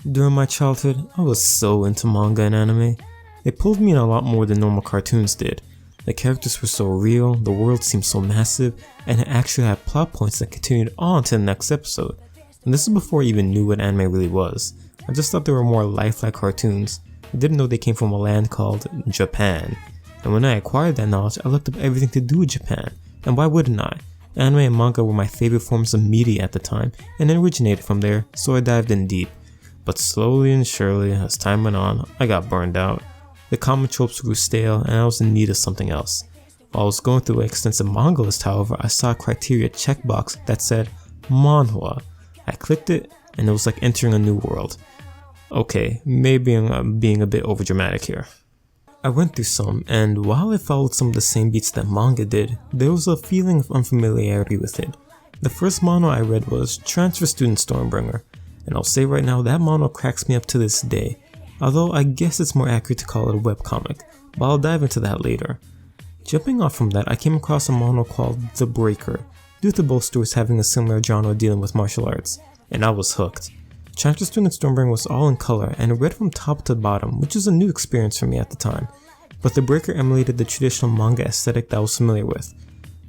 During my childhood, I was so into manga and anime. They pulled me in a lot more than normal cartoons did. The characters were so real, the world seemed so massive, and it actually had plot points that continued on to the next episode. And this is before I even knew what anime really was. I just thought they were more lifelike cartoons. I didn't know they came from a land called Japan. And when I acquired that knowledge, I looked up everything to do with Japan. And why wouldn't I? Anime and manga were my favorite forms of media at the time, and it originated from there, so I dived in deep. But slowly and surely, as time went on, I got burned out. The common tropes grew stale, and I was in need of something else. While I was going through an extensive manga list, however, I saw a criteria checkbox that said manhua. I clicked it, and it was like entering a new world. Okay, maybe I'm being a bit overdramatic here. I went through some, and while it followed some of the same beats that manga did, there was a feeling of unfamiliarity with it. The first manhwa I read was Transfer Student Stormbringer, and I'll say right now that manhwa cracks me up to this day, although I guess it's more accurate to call it a webcomic, but I'll dive into that later. Jumping off from that, I came across a manhwa called The Breaker, due to both stories having a similar genre dealing with martial arts, and I was hooked. Transfer Student Stormbringer was all in color and read from top to bottom, which was a new experience for me at the time, but The Breaker emulated the traditional manga aesthetic that I was familiar with.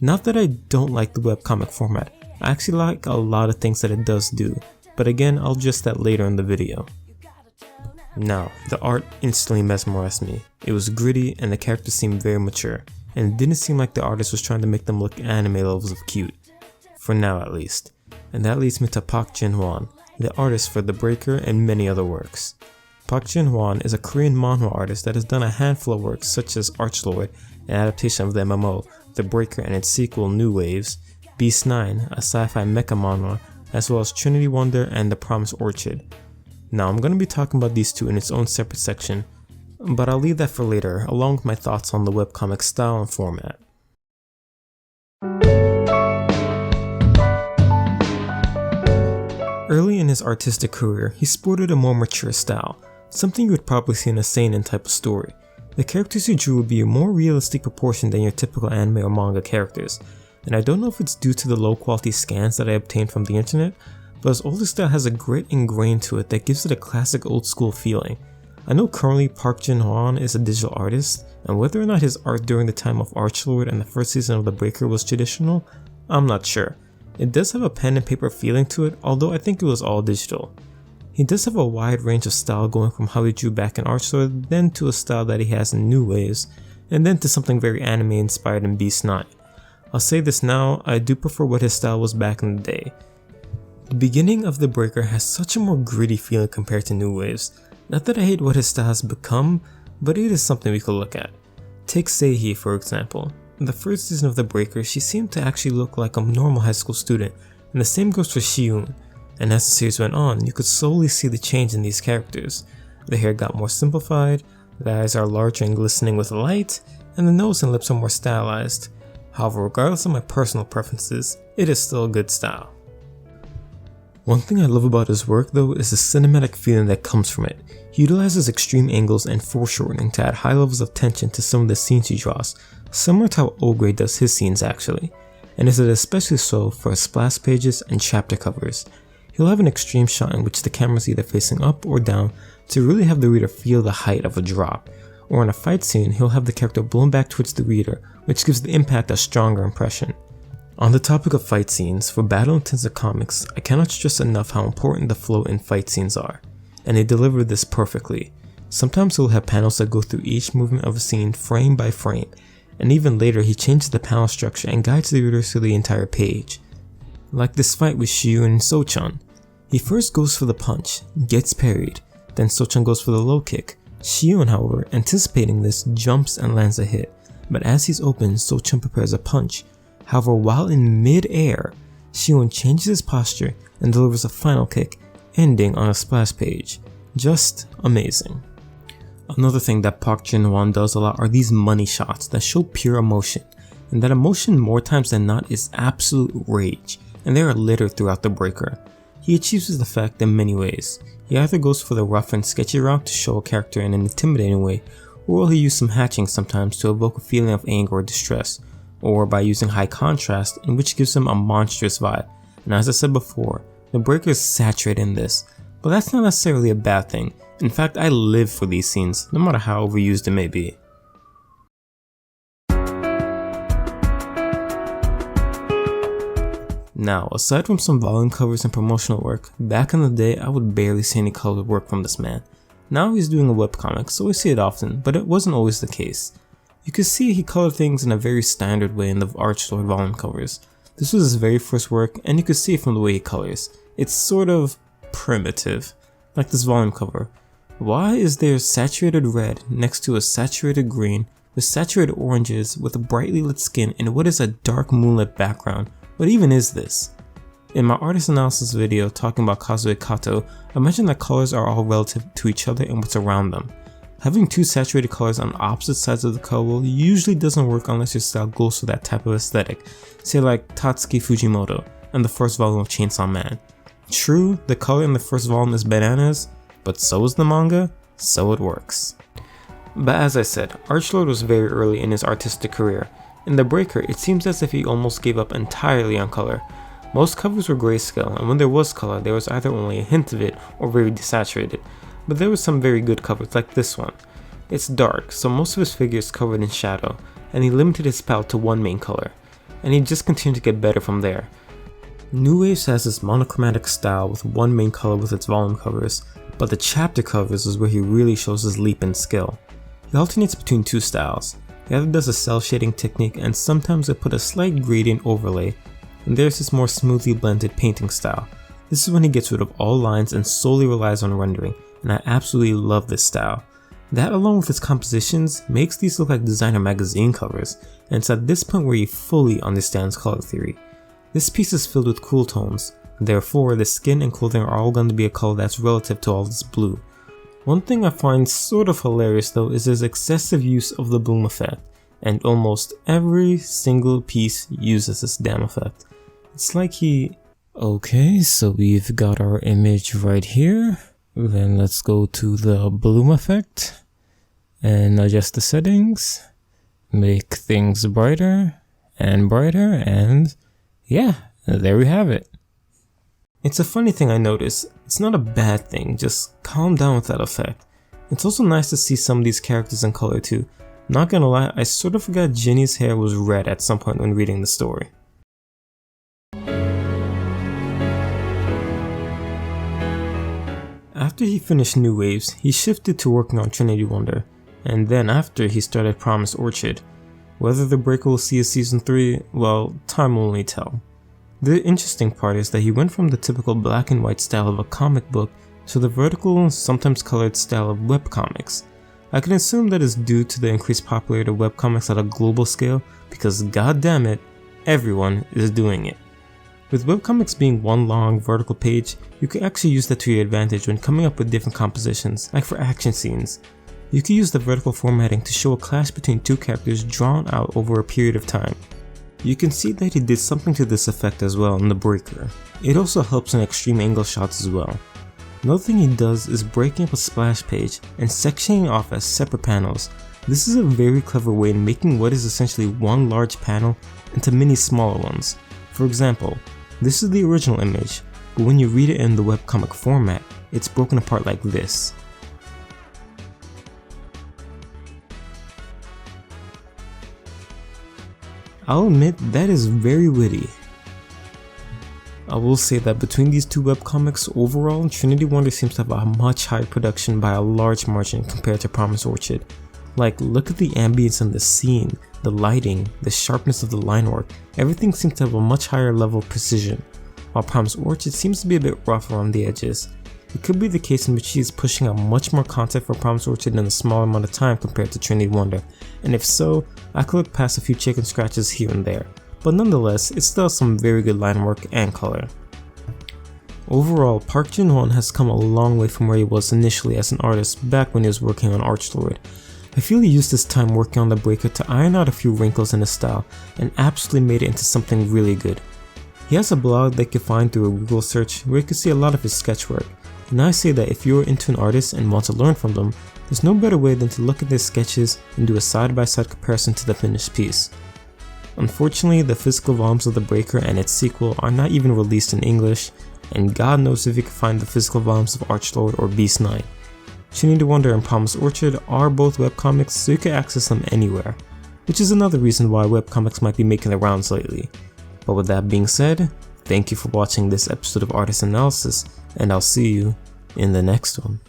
Not that I don't like the webcomic format, I actually like a lot of things that it does do, but again, I'll address that later in the video. Now, the art instantly mesmerized me. It was gritty and the characters seemed very mature, and it didn't seem like the artist was trying to make them look anime levels of cute. For now at least. And that leads me to Jin-Hwan, the artist for The Breaker and many other works. Jin-Hwan is a Korean manhwa artist that has done a handful of works such as Archlord, an adaptation of the MMO, The Breaker and its sequel New Waves, Beast 9, a sci-fi mecha manhwa, as well as Trinity Wonder and The Promised Orchid. Now I'm going to be talking about these two in its own separate section, but I'll leave that for later, along with my thoughts on the webcomic style and format. Early in his artistic career, he sported a more mature style, something you would probably see in a seinen type of story. The characters he drew would be a more realistic proportion than your typical anime or manga characters, and I don't know if it's due to the low quality scans that I obtained from the internet, but his older style has a grit and grain to it that gives it a classic old school feeling. I know currently Jin-Hwan is a digital artist, and whether or not his art during the time of Archlord and the first season of The Breaker was traditional, I'm not sure. It does have a pen and paper feeling to it, although I think it was all digital. He does have a wide range of style, going from how he drew back in Archlord, then to a style that he has in New Waves, and then to something very anime inspired in Beast 9. I'll say this now, I do prefer what his style was back in the day. The beginning of The Breaker has such a more gritty feeling compared to New Waves. Not that I hate what his style has become, but it is something we could look at. Take Seihi for example. In the first season of The Breaker, she seemed to actually look like a normal high school student, and the same goes for Shiun. And as the series went on, you could slowly see the change in these characters. The hair got more simplified, the eyes are larger and glistening with light, and the nose and lips are more stylized. However, regardless of my personal preferences, it is still a good style. One thing I love about his work though is the cinematic feeling that comes from it. He utilizes extreme angles and foreshortening to add high levels of tension to some of the scenes he draws, similar to how Ogre does his scenes actually, and is it especially so for his splash pages and chapter covers. He'll have an extreme shot in which the camera is either facing up or down to really have the reader feel the height of a drop, or in a fight scene he'll have the character blown back towards the reader, which gives the impact a stronger impression. On the topic of fight scenes, for battle-intensive comics, I cannot stress enough how important the flow in fight scenes are, and they deliver this perfectly. Sometimes he'll have panels that go through each movement of a scene frame by frame, and even later he changes the panel structure and guides the reader through the entire page. Like this fight with Shiun and Sochan. He first goes for the punch, gets parried, then Sochan goes for the low kick. Shiun, however, anticipating this, jumps and lands a hit, but as he's open, Sochan prepares a punch. However, while in mid-air, Shiun changes his posture and delivers a final kick, ending on a splash page. Just amazing. Another thing that Jin-Hwan does a lot are these money shots that show pure emotion, and that emotion more times than not is absolute rage, and they are littered throughout The Breaker. He achieves this effect in many ways. He either goes for the rough and sketchy route to show a character in an intimidating way, or will he use some hatching sometimes to evoke a feeling of anger or distress, or by using high contrast, in which gives him a monstrous vibe. And as I said before, The Breaker is saturated in this. but that's not necessarily a bad thing. In fact, I live for these scenes, no matter how overused it may be. Now, aside from some volume covers and promotional work, back in the day I would barely see any colored work from this man. Now he's doing a webcomic, so we see it often, but it wasn't always the case. You could see he colored things in a very standard way in the Archlord volume covers. This was his very first work, and you could see it from the way he colors. It's sort of primitive, like this volume cover. Why is there saturated red next to a saturated green with saturated oranges with a brightly lit skin and what is a dark moonlit background? What even is this? In my artist analysis video talking about Kazue Kato, I mentioned that colors are all relative to each other and what's around them. Having two saturated colors on opposite sides of the color wheel usually doesn't work unless your style goes for that type of aesthetic, say like Tatsuki Fujimoto and the first volume of Chainsaw Man. True, the color in the first volume is bananas, but so is the manga, so it works. But as I said, Archlord was very early in his artistic career. In The Breaker, it seems as if he almost gave up entirely on color. Most covers were grayscale, and when there was color, there was either only a hint of it or very desaturated. But there were some very good covers like this one. It's dark, so most of his figure is covered in shadow, and he limited his palette to one main color, and he just continued to get better from there. New Waves has this monochromatic style with one main color with its volume covers, but the chapter covers is where he really shows his leap in skill. He alternates between two styles. He either does a cell shading technique and sometimes he'll put a slight gradient overlay, and there's this more smoothly blended painting style. This is when he gets rid of all lines and solely relies on rendering, and I absolutely love this style. That along with his compositions makes these look like designer magazine covers, and it's at this point where he fully understands color theory. This piece is filled with cool tones, therefore the skin and clothing are all going to be a color that's relative to all this blue. One thing I find sort of hilarious though is his excessive use of the bloom effect, and almost every single piece uses this damn effect. It's like he... Okay, so we've got our image right here, then let's go to the bloom effect, and adjust the settings, make things brighter, and yeah, there we have it. It's a funny thing I noticed, it's not a bad thing, just calm down with that effect. It's also nice to see some of these characters in color too. Not gonna lie, I sort of forgot Ginny's hair was red at some point when reading the story. After he finished New Waves, he shifted to working on Trinity Wonder, and then after he started Promised Orchid. Whether The Breaker will see a season 3, well, time will only tell. The interesting part is that he went from the typical black and white style of a comic book to the vertical, sometimes colored style of webcomics. I can assume that is due to the increased popularity of webcomics at a global scale, because goddammit, everyone is doing it. With webcomics being one long vertical page, you can actually use that to your advantage when coming up with different compositions, like for action scenes. You can use the vertical formatting to show a clash between two characters drawn out over a period of time. You can see that he did something to this effect as well in The Breaker. It also helps in extreme angle shots as well. Another thing he does is breaking up a splash page and sectioning off as separate panels. This is a very clever way in making what is essentially one large panel into many smaller ones. For example, this is the original image, but when you read it in the webcomic format, it's broken apart like this. I'll admit that is very witty. I will say that between these two webcomics, overall, Trinity Wonder seems to have a much higher production by a large margin compared to Promised Orchid. Like, look at the ambience in the scene, the lighting, the sharpness of the line work, everything seems to have a much higher level of precision, while Promised Orchid seems to be a bit rougher on the edges. It could be the case in which he is pushing out much more content for Promised Orchid in a smaller amount of time compared to Trinity Wonder, and if so, I could look past a few chicken scratches here and there, but nonetheless, it still has some very good line work and color. Overall, Park Jin-Hwan has come a long way from where he was initially as an artist back when he was working on Archlord. I feel he used his time working on The Breaker to iron out a few wrinkles in his style and absolutely made it into something really good. He has a blog that you can find through a Google search where you can see a lot of his sketch work, and I say that if you're into an artist and want to learn from them, there's no better way than to look at their sketches and do a side-by-side comparison to the finished piece. Unfortunately, the physical volumes of The Breaker and its sequel are not even released in English, and God knows if you can find the physical volumes of Archlord or Beast Knight. Shouldn't You Wonder and Promise Orchard are both webcomics, so you can access them anywhere, which is another reason why webcomics might be making the rounds lately. But with that being said, thank you for watching this episode of Artist Analysis, and I'll see you in the next one.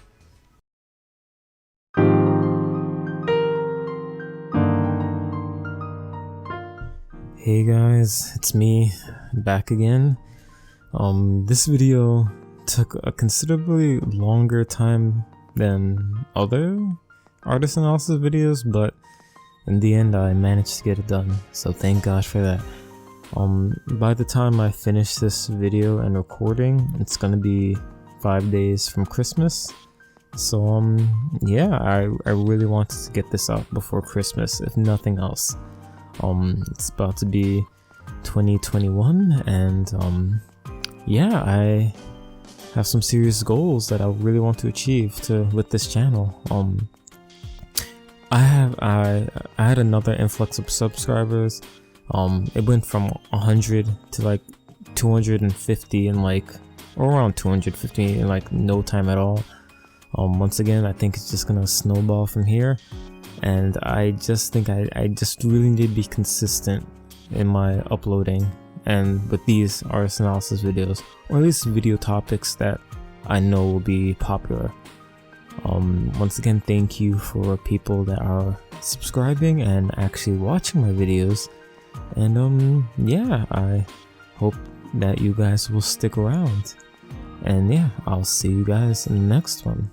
Hey guys, it's me, back again. This video took a considerably longer time than other artist analysis videos, but in the end I managed to get it done, so thank gosh for that. By the time I finish this video and recording, it's gonna be 5 days from Christmas, so yeah, I really wanted to get this out before Christmas, if nothing else. It's about to be 2021, and yeah, I have some serious goals that I really want to achieve with this channel. I had another influx of subscribers. It went from 100 to like 250 in or around 250 in like no time at all. Once again, I think it's just gonna snowball from here, and I just think I just really need to be consistent in my uploading and with these artist analysis videos, or at least video topics that I know will be popular. Once again, thank you for people that are subscribing and actually watching my videos, and yeah, I hope that you guys will stick around, and yeah, I'll see you guys in the next one.